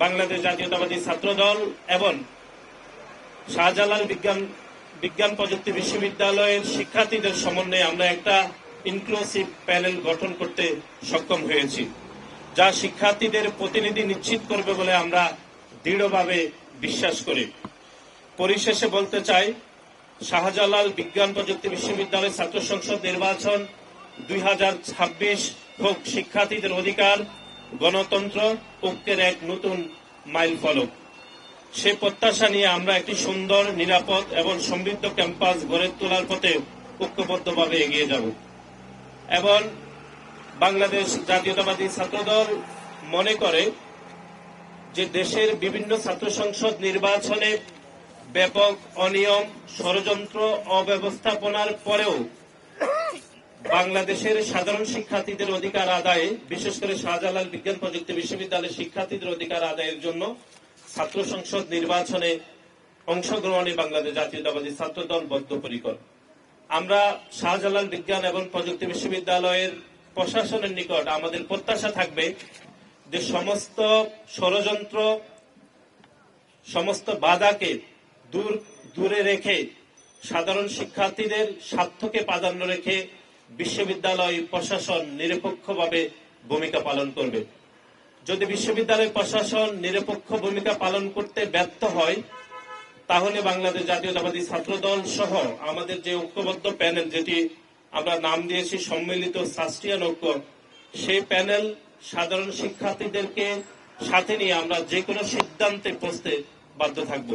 বাংলাদেশ জাতীয়তাবাদী ছাত্রদল এবং শাহজালাল বিজ্ঞান প্রযুক্তি বিশ্ববিদ্যালয়ের শিক্ষার্থীদের সমন্বয়ে আমরা একটা ইনক্লুসিভ প্যানেল গঠন করতে সক্ষম হয়েছি, যা শিক্ষার্থীদের প্রতিনিধি নিশ্চিত করবে বলে আমরা দৃঢ়ভাবে বিশ্বাস করি। পরিশেষে বলতে চাই, শাহজালাল বিজ্ঞান প্রযুক্তি বিশ্ববিদ্যালয় ছাত্র সংসদ নির্বাচন 2026 হোক শিক্ষার্থীদের অধিকার, গণতন্ত্র, ঐক্যের এক নতুন মাইলফলক। সে প্রত্যাশা নিয়ে আমরা একটি সুন্দর, নিরাপদ এবং সমৃদ্ধ ক্যাম্পাস গড়ে তোলার পথে ঐক্যবদ্ধভাবে এগিয়ে যাব। এবং বাংলাদেশ জাতীয়তাবাদী ছাত্রদল মনে করে যে দেশের বিভিন্ন ছাত্র সংসদ নির্বাচনে ব্যাপক অনিয়ম, ষড়যন্ত্র, অব্যবস্থাপনার পরেও বাংলাদেশের সাধারণ শিক্ষার্থীদের অধিকার আদায়ে, বিশেষ করে শাহজালাল বিজ্ঞান প্রযুক্তি বিশ্ববিদ্যালয়ের শিক্ষার্থীদের অধিকার আদায়ের জন্য ছাত্র সংসদ নির্বাচনে অংশগ্রহণে বাংলাদেশ জাতীয়তাবাদী ছাত্রদল বদ্ধপরিকর। আমরা শাহজালাল বিজ্ঞান এবং প্রযুক্তি বিশ্ববিদ্যালয়ের প্রশাসনের নিকট আমাদের প্রত্যাশা থাকবে যে সমস্ত ষড়যন্ত্র, সমস্ত বাধাকে দূরে রেখে সাধারণ শিক্ষার্থীদের স্বার্থকে প্রাধান্য রেখে বিশ্ববিদ্যালয় প্রশাসন নিরপেক্ষভাবে ভূমিকা পালন করবে। যদি বিশ্ববিদ্যালয় প্রশাসন নিরপেক্ষ ভূমিকা পালন করতে ব্যর্থ হয়, তাহলে বাংলাদেশ জাতীয়তাবাদী ছাত্রদল সহ আমাদের যে ঐক্যবদ্ধ প্যানেল, যেটি আমরা নাম দিয়েছি সম্মিলিত সাস্টিয়ান ঐক্য, সেই প্যানেল সাধারণ শিক্ষার্থীদেরকে সাথে নিয়ে আমরা যে কোনো সিদ্ধান্তে পৌঁছতে বাধ্য থাকব।